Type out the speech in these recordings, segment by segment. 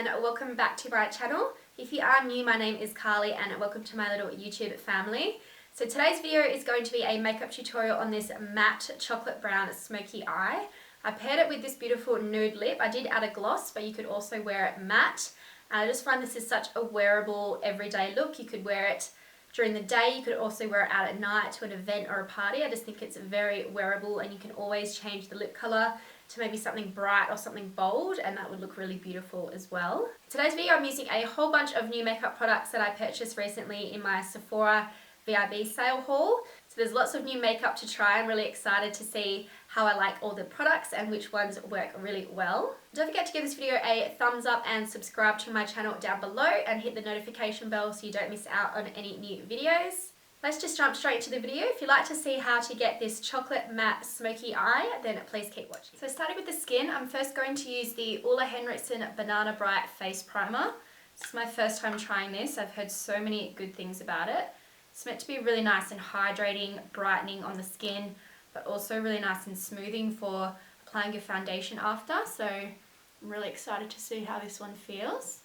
and welcome back to my channel. If you are new, my name is Carly and welcome to my little YouTube family. So today's video is going to be a makeup tutorial on this matte chocolate brown smoky eye. I paired it with this beautiful nude lip. I did add a gloss, but you could also wear it matte. And I just find this is such a wearable everyday look. You could wear it during the day, you could also wear it out at night to an event or a party. I just think it's very wearable and you can always change the lip colour to maybe something bright or something bold, and that would look really beautiful as well. Today's video I'm using a whole bunch of new makeup products that I purchased recently in my Sephora VIB sale haul. So there's lots of new makeup to try. I'm really excited to see how I like all the products and which ones work really well. Don't forget to give this video a thumbs up and subscribe to my channel down below and hit the notification bell so you don't miss out on any new videos. Let's just jump straight into the video. If you'd like to see how to get this chocolate matte smoky eye, then please keep watching. So starting with the skin, I'm first going to use the HENRIKSEN Banana Bright Face Primer. This is my first time trying this. I've heard so many good things about it. It's meant to be really nice and hydrating, brightening on the skin, but also really nice and smoothing for applying your foundation after. So I'm really excited to see how this one feels.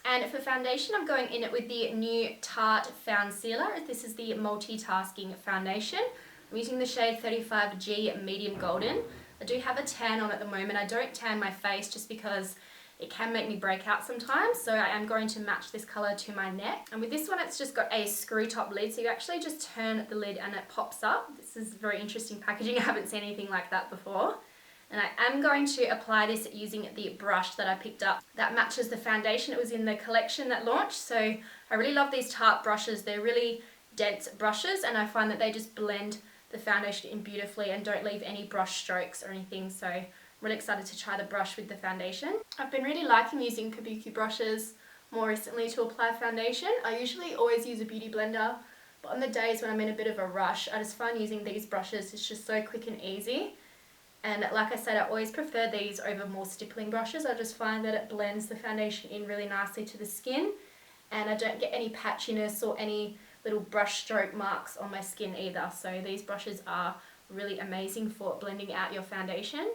And for foundation, I'm going in with the new Tarte FOUNDCEALER. This is the multitasking foundation. I'm using the shade 35G Medium Golden. I do have a tan on at the moment. I don't tan my face just because it can make me break out sometimes, so I am going to match this colour to my neck. And with this one, it's just got a screw top lid, so you actually just turn the lid and it pops up. This is very interesting packaging. I haven't seen anything like that before. And I am going to apply this using the brush that I picked up that matches the foundation. It was in the collection that launched, so I really love these Tarte brushes. They're really dense brushes and I find that they just blend the foundation in beautifully and don't leave any brush strokes or anything, so I'm really excited to try the brush with the foundation. I've been really liking using kabuki brushes more recently to apply foundation. I usually always use a beauty blender, but on the days when I'm in a bit of a rush, I just find using these brushes is just so quick and easy. And like I said, I always prefer these over more stippling brushes. I just find that it blends the foundation in really nicely to the skin, and I don't get any patchiness or any little brush stroke marks on my skin either. So these brushes are really amazing for blending out your foundation.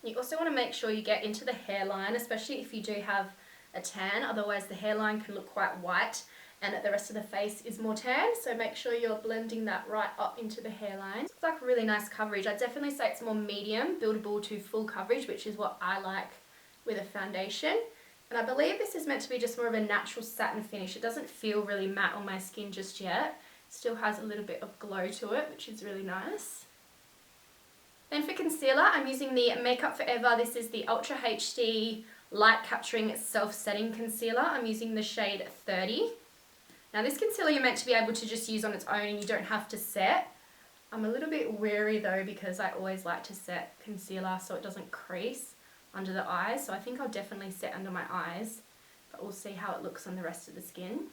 You also want to make sure you get into the hairline, especially if you do have a tan, otherwise the hairline can look quite white and the rest of the face is more tan, so make sure you're blending that right up into the hairline. It's like really nice coverage. I'd definitely say it's more medium, buildable to full coverage, which is what I like with a foundation. And I believe this is meant to be just more of a natural satin finish. It doesn't feel really matte on my skin just yet. It still has a little bit of glow to it, which is really nice. Then for concealer, I'm using the Makeup Forever. This is the Ultra HD Light Capturing Self-Setting Concealer. I'm using the shade 30. Now this concealer you're meant to be able to just use on its own and you don't have to set. I'm a little bit wary though because I always like to set concealer so it doesn't crease under the eyes. So I think I'll definitely set under my eyes, but we'll see how it looks on the rest of the skin.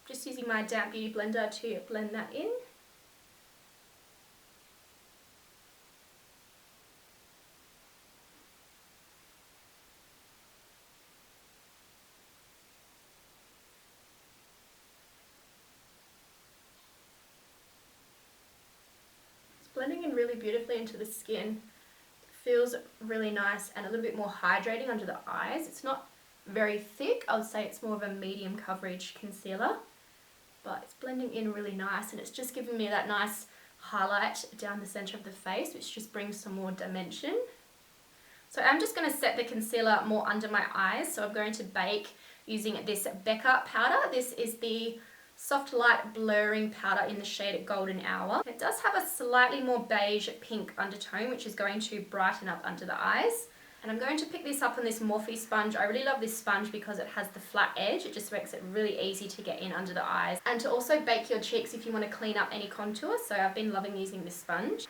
Just using my damp beauty blender to blend that in. Blending in really beautifully into the skin. It feels really nice and a little bit more hydrating under the eyes. It's not very thick. I would say it's more of a medium coverage concealer, but it's blending in really nice and it's just giving me that nice highlight down the center of the face, which just brings some more dimension. So I'm just going to set the concealer more under my eyes. So I'm going to bake using this BECCA powder. This is the Soft Light Blurring Powder in the shade Golden Hour. It does have a slightly more beige pink undertone, which is going to brighten up under the eyes. And I'm going to pick this up on this Morphe sponge. I really love this sponge because it has the flat edge. It just makes it really easy to get in under the eyes. And to also bake your cheeks if you want to clean up any contour. So I've been loving using this sponge.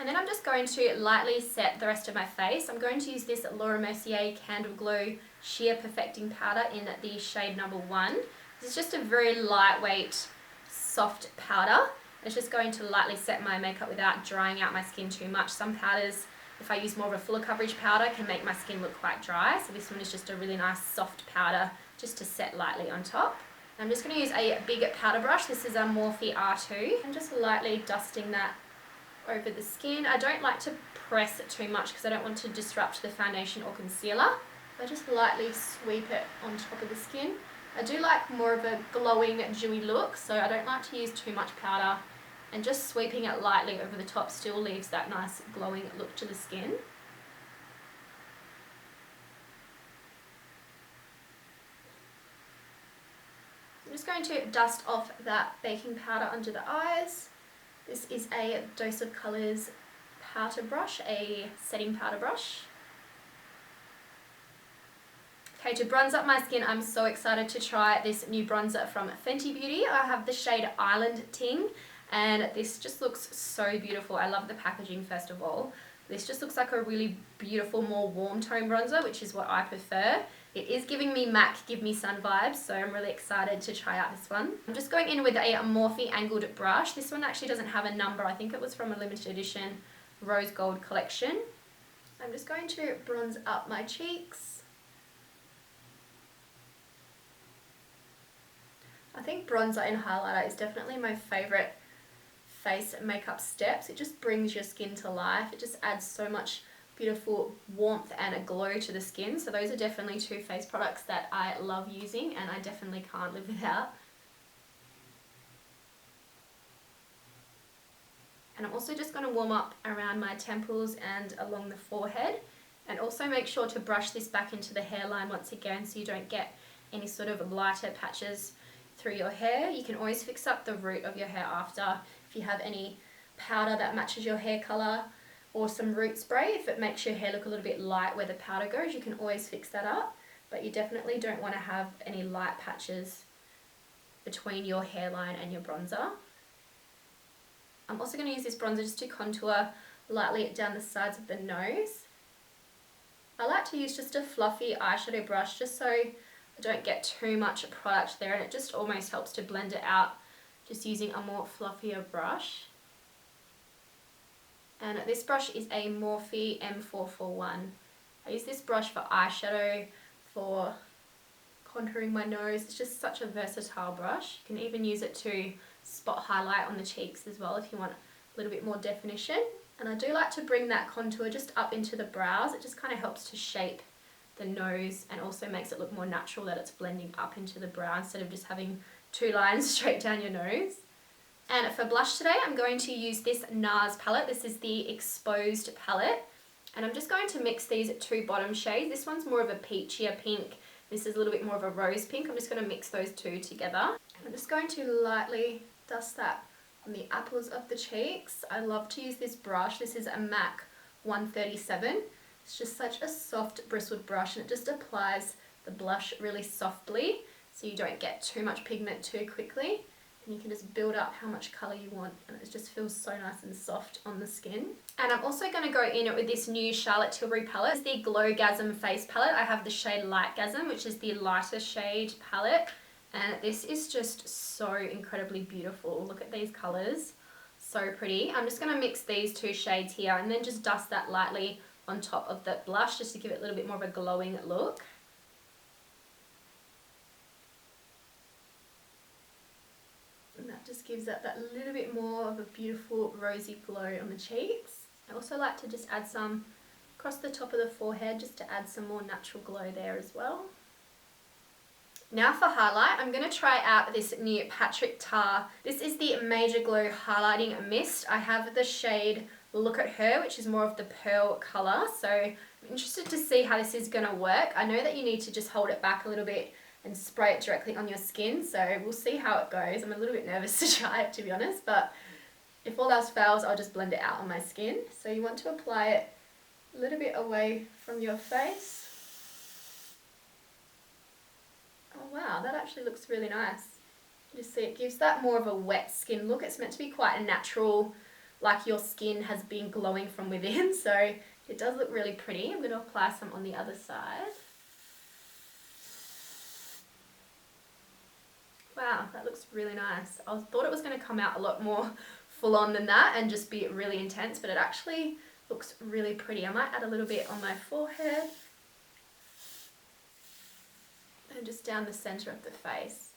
And then I'm just going to lightly set the rest of my face. I'm going to use this Mercier Candle Glow Sheer Perfecting Powder in the shade number 1. It's just a very lightweight, soft powder. It's just going to lightly set my makeup without drying out my skin too much. Some powders, if I use more of a fuller coverage powder, can make my skin look quite dry. So this one is just a really nice soft powder just to set lightly on top. I'm just going to use a big powder brush. This is a Morphe R2. I'm just lightly dusting that over the skin. I don't like to press it too much because I don't want to disrupt the foundation or concealer. I just lightly sweep it on top of the skin. I do like more of a glowing, dewy look, so I don't like to use too much powder, and just sweeping it lightly over the top still leaves that nice glowing look to the skin. I'm just going to dust off that baking powder under the eyes. This is a Dose of Colours powder brush, a setting powder brush. Okay, to bronze up my skin, I'm so excited to try this new bronzer from Fenty Beauty. I have the shade Island Ting, and this just looks so beautiful. I love the packaging first of all. This just looks like a really beautiful, more warm tone bronzer, which is what I prefer. It is giving me MAC Give Me Sun vibes, so I'm really excited to try out this one. I'm just going in with a Morphe angled brush. This one actually doesn't have a number. I think it was from a limited edition rose gold collection. I'm just going to bronze up my cheeks. I think bronzer and highlighter is definitely my favourite face makeup steps. It just brings your skin to life. It just adds so much beautiful warmth and a glow to the skin. So those are definitely two face products that I love using and I definitely can't live without. And I'm also just going to warm up around my temples and along the forehead. And also make sure to brush this back into the hairline once again so you don't get any sort of lighter patches through your hair. You can always fix up the root of your hair after if you have any powder that matches your hair color, or some root spray. If it makes your hair look a little bit light where the powder goes, you can always fix that up, but you definitely don't want to have any light patches between your hairline and your bronzer. I'm also going to use this bronzer just to contour lightly down the sides of the nose. I like to use just a fluffy eyeshadow brush just so I don't get too much product there, and it just almost helps to blend it out just using a more fluffier brush. And this brush is a Morphe M441. I use this brush for eyeshadow, for contouring my nose. It's just such a versatile brush. You can even use it to spot highlight on the cheeks as well if you want a little bit more definition. And I do like to bring that contour just up into the brows. It just kind of helps to shape the nose and also makes it look more natural that it's blending up into the brow instead of just having two lines straight down your nose. And for blush today, I'm going to use this NARS palette. This is the Exposed palette. And I'm just going to mix these two bottom shades. This one's more of a peachier pink. This is a little bit more of a rose pink. I'm just going to mix those two together. I'm just going to lightly dust that on the apples of the cheeks. I love to use this brush. This is a MAC 137. It's just such a soft bristled brush, and it just applies the blush really softly so you don't get too much pigment too quickly. And you can just build up how much colour you want, and it just feels so nice and soft on the skin. And I'm also going to go in with this new Charlotte Tilbury palette. It's the GLOWGASM face palette. I have the shade LIGHTGASM, which is the lighter shade palette. And this is just so incredibly beautiful. Look at these colours. So pretty. I'm just going to mix these two shades here and then just dust that lightly on top of the blush just to give it a little bit more of a glowing look. And that just gives it that little bit more of a beautiful rosy glow on the cheeks. I also like to just add some across the top of the forehead just to add some more natural glow there as well. Now for highlight, I'm going to try out this new Patrick Ta. This is the Major Glow Highlighting Mist. I have the shade Look at Her, which is more of the pearl colour. So I'm interested to see how this is going to work. I know that you need to just hold it back a little bit and spray it directly on your skin. So we'll see how it goes. I'm a little bit nervous to try it, to be honest. But if all else fails, I'll just blend it out on my skin. So you want to apply it a little bit away from your face. Oh wow, that actually looks really nice. You just see it gives that more of a wet skin look. It's meant to be quite a natural, like your skin has been glowing from within, so it does look really pretty. I'm going to apply some on the other side. Wow, that looks really nice. I thought it was going to come out a lot more full on than that and just be really intense, but it actually looks really pretty. I might add a little bit on my forehead and just down the center of the face.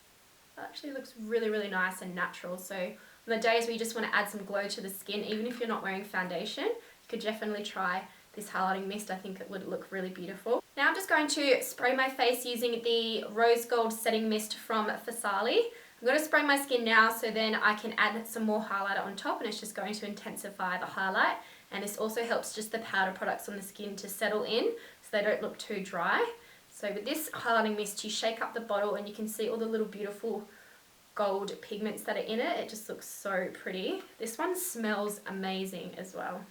That actually looks really, really nice and natural. So on the days where you just want to add some glow to the skin, even if you're not wearing foundation, you could definitely try this highlighting mist. I think it would look really beautiful. Now I'm just going to spray my face using the Rose Gold Setting Mist from FARSALI. I'm going to spray my skin now so then I can add some more highlighter on top, and it's just going to intensify the highlight. And this also helps just the powder products on the skin to settle in so they don't look too dry. So with this highlighting mist, you shake up the bottle and you can see all the little beautiful gold pigments that are in it. It just looks so pretty. This one smells amazing as well.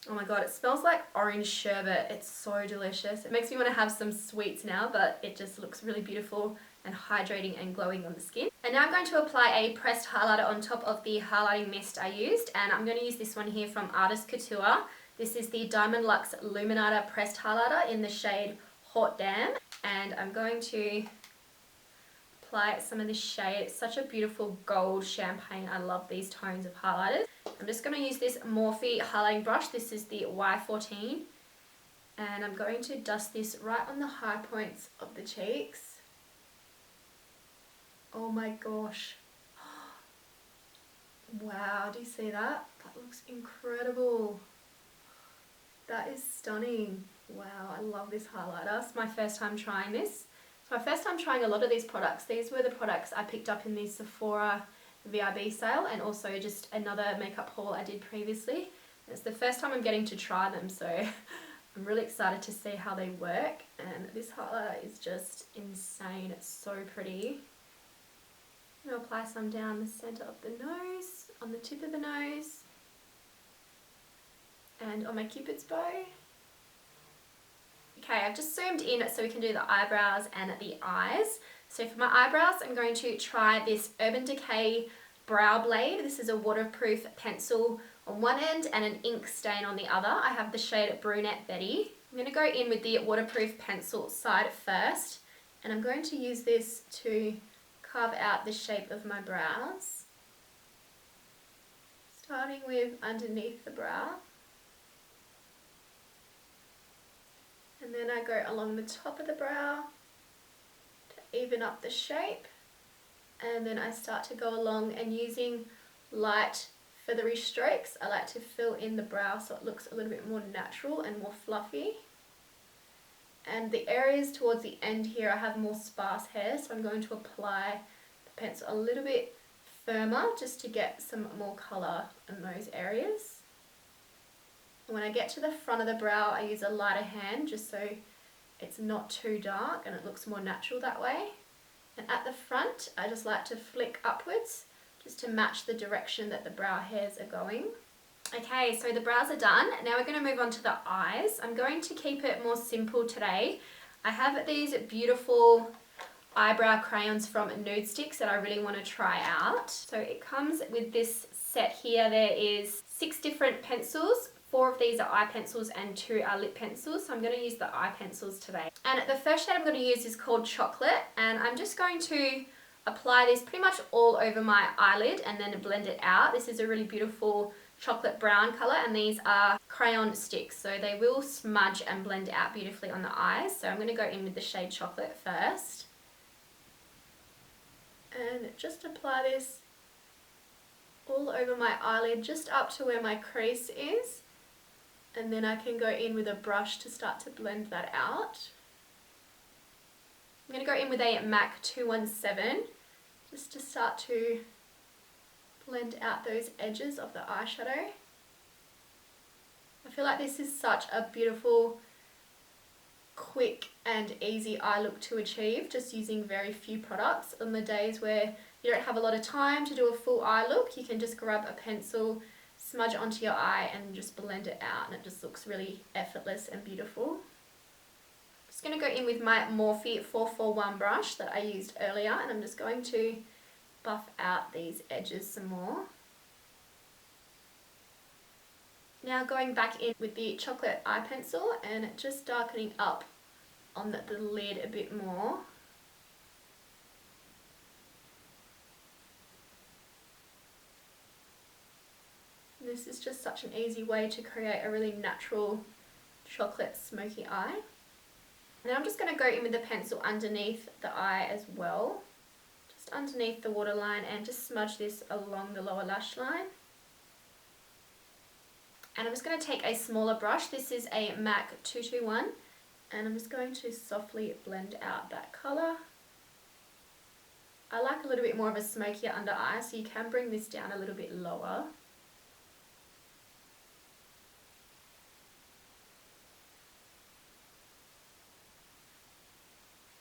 Oh my god, it smells like orange sherbet. It's so delicious. It makes me want to have some sweets now, but it just looks really beautiful and hydrating and glowing on the skin. And now I'm going to apply a pressed highlighter on top of the highlighting mist I used, and I'm going to use this one here from COUTURE. This is the Diamond Luxe Luminator Pressed Highlighter in the shade Hot Damn, and I'm going to apply some of this shade. It's such a beautiful gold champagne. I love these tones of highlighters. I'm just going to use this Morphe highlighting brush. This is the Y14, and I'm going to dust this right on the high points of the cheeks. Oh my gosh. Wow, do you see that? That looks incredible. That is stunning. Wow, I love this highlighter. It's my first time trying this. It's my first time trying a lot of these products. These were the products I picked up in the Sephora VIB sale, and also just another makeup haul I did previously. It's the first time I'm getting to try them, so I'm really excited to see how they work. And this highlighter is just insane. It's so pretty. I'm going to apply some down the center of the nose, on the tip of the nose, and on my cupid's bow. Okay, I've just zoomed in so we can do the eyebrows and the eyes. So for my eyebrows, I'm going to try this Urban Decay Brow Blade. This is a waterproof pencil on one end and an ink stain on the other. I have the shade Brunette Betty. I'm going to go in with the waterproof pencil side first, and I'm going to use this to carve out the shape of my brows, starting with underneath the brow, and then I go along the top of the brow to even up the shape, and then I start to go along, and using light feathery strokes I like to fill in the brow so it looks a little bit more natural and more fluffy. And the areas towards the end here I have more sparse hair, so I'm going to apply the pencil a little bit firmer just to get some more colour in those areas. And when I get to the front of the brow, I use a lighter hand just so it's not too dark and it looks more natural that way. And at the front, I just like to flick upwards just to match the direction that the brow hairs are going. Okay, so the brows are done. Now we're going to move on to the eyes. I'm going to keep it more simple today. I have these beautiful eyebrow crayons from NUDESTIX that I really want to try out. So it comes with this set here. There is 6 different pencils. 4 of these are eye pencils and 2 are lip pencils. So I'm going to use the eye pencils today. And the first shade I'm going to use is called Chocolate. And I'm just going to apply this pretty much all over my eyelid and then blend it out. This is a really beautiful chocolate brown colour, and these are crayon sticks, so they will smudge and blend out beautifully on the eyes. So I'm going to go in with the shade Chocolate first and just apply this all over my eyelid, just up to where my crease is, and then I can go in with a brush to start to blend that out. I'm going to go in with a MAC 217 just to start to blend out those edges of the eyeshadow. I feel like this is such a beautiful, quick and easy eye look to achieve just using very few products. On the days where you don't have a lot of time to do a full eye look, you can just grab a pencil, smudge it onto your eye and just blend it out, and it just looks really effortless and beautiful. I'm just going to go in with my Morphe 441 brush that I used earlier, and I'm just going to buff out these edges some more. Now going back in with the chocolate eye pencil and just darkening up on the lid a bit more. This is just such an easy way to create a really natural chocolate smoky eye. And then I'm just going to go in with the pencil underneath the eye as well. Just underneath the waterline, and just smudge this along the lower lash line. And I'm just going to take a smaller brush. This is a MAC 221. And I'm just going to softly blend out that colour. I like a little bit more of a smokier under eye, so you can bring this down a little bit lower.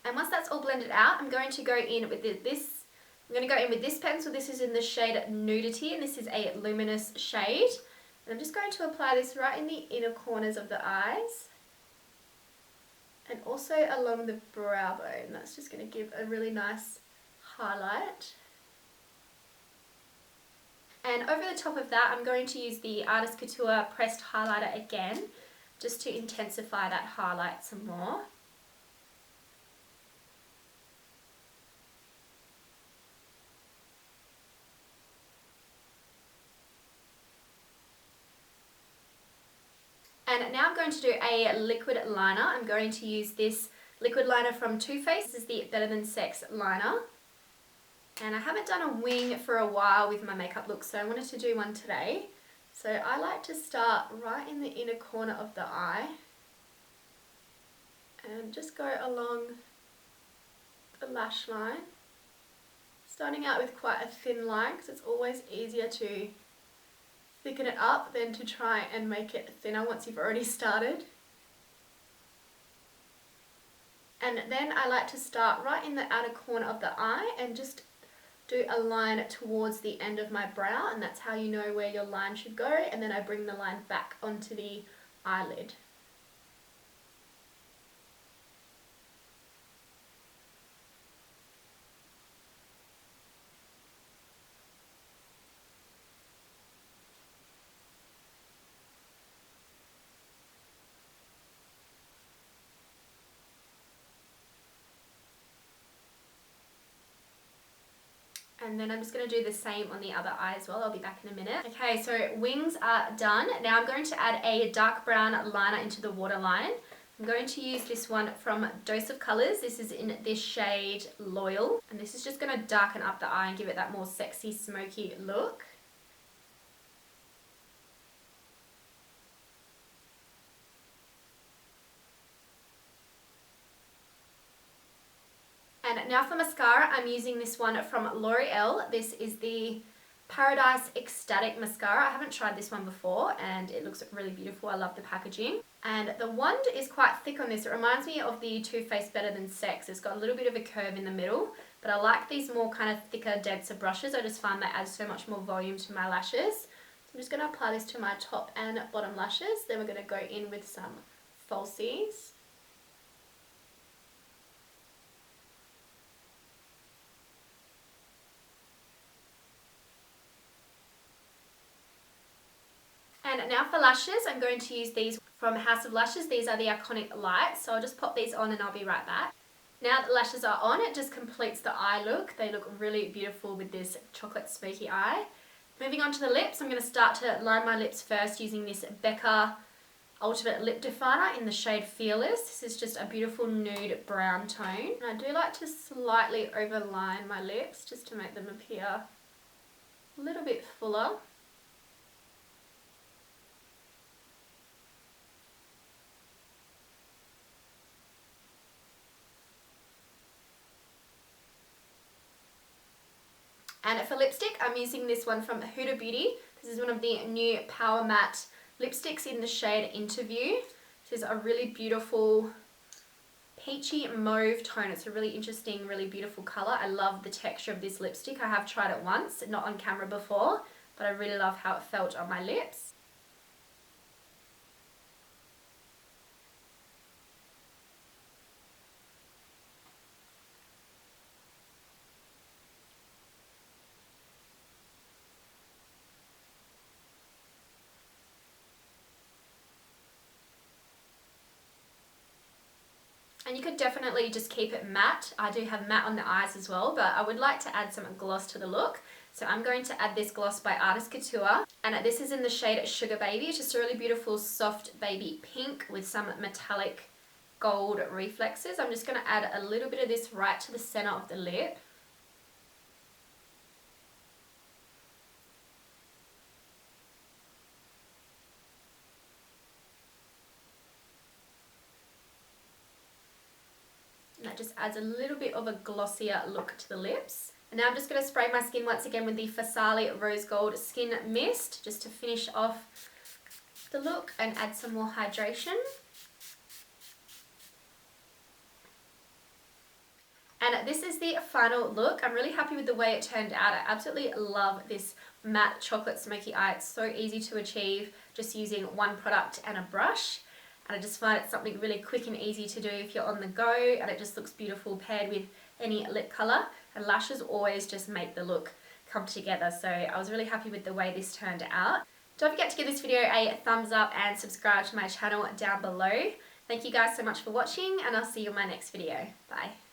And once that's all blended out, I'm going to go in with this pencil. This is in the shade Nudity, and this is a luminous shade. And I'm just going to apply this right in the inner corners of the eyes. And also along the brow bone. That's just going to give a really nice highlight. And over the top of that, I'm going to use the Artist Couture pressed highlighter again, just to intensify that highlight some more. And now I'm going to do a liquid liner. I'm going to use this liquid liner from Too Faced. This is the Better Than Sex liner. And I haven't done a wing for a while with my makeup look, so I wanted to do one today. So I like to start right in the inner corner of the eye and just go along the lash line. Starting out with quite a thin line, because it's always easier to thicken it up than to try and make it thinner once you've already started. And then I like to start right in the outer corner of the eye and just do a line towards the end of my brow, and that's how you know where your line should go, and then I bring the line back onto the eyelid. And then I'm just going to do the same on the other eye as well. I'll be back in a minute. Okay, so wings are done. Now I'm going to add a dark brown liner into the waterline. I'm going to use this one from Dose of Colours. This is in this shade Loyal. And this is just going to darken up the eye and give it that more sexy, smoky look. And now for mascara, I'm using this one from L'Oreal. This is the Paradise Ecstatic Mascara. I haven't tried this one before and it looks really beautiful. I love the packaging. And the wand is quite thick on this. It reminds me of the Too Faced Better Than Sex. It's got a little bit of a curve in the middle, but I like these more kind of thicker, denser brushes. I just find they add so much more volume to my lashes. So I'm just going to apply this to my top and bottom lashes. Then we're going to go in with some falsies. And now for lashes, I'm going to use these from House of Lashes. These are the Iconic Lights, so I'll just pop these on and I'll be right back. Now that the lashes are on, it just completes the eye look. They look really beautiful with this chocolate smoky eye. Moving on to the lips, I'm going to start to line my lips first using this BECCA Ultimate Lip Definer in the shade Fearless. This is just a beautiful nude brown tone. And I do like to slightly overline my lips just to make them appear a little bit fuller. And for lipstick, I'm using this one from Huda Beauty. This is one of the new Power Matte lipsticks in the shade Interview. This is a really beautiful peachy mauve tone. It's a really interesting, really beautiful colour. I love the texture of this lipstick. I have tried it once, not on camera before, but I really love how it felt on my lips. And you could definitely just keep it matte. I do have matte on the eyes as well, but I would like to add some gloss to the look. So I'm going to add this gloss by Artist Couture, and this is in the shade Sugar Baby. It's just a really beautiful soft baby pink with some metallic gold reflexes. I'm just going to add a little bit of this right to the center of the lip. And that just adds a little bit of a glossier look to the lips. And now I'm just going to spray my skin once again with the FARSALI Rose Gold Skin Mist just to finish off the look and add some more hydration. And this is the final look. I'm really happy with the way it turned out. I absolutely love this matte chocolate smoky eye. It's so easy to achieve just using one product and a brush. And I just find it's something really quick and easy to do if you're on the go, and it just looks beautiful paired with any lip colour. And lashes always just make the look come together, so I was really happy with the way this turned out. Don't forget to give this video a thumbs up and subscribe to my channel down below. Thank you guys so much for watching, and I'll see you in my next video. Bye.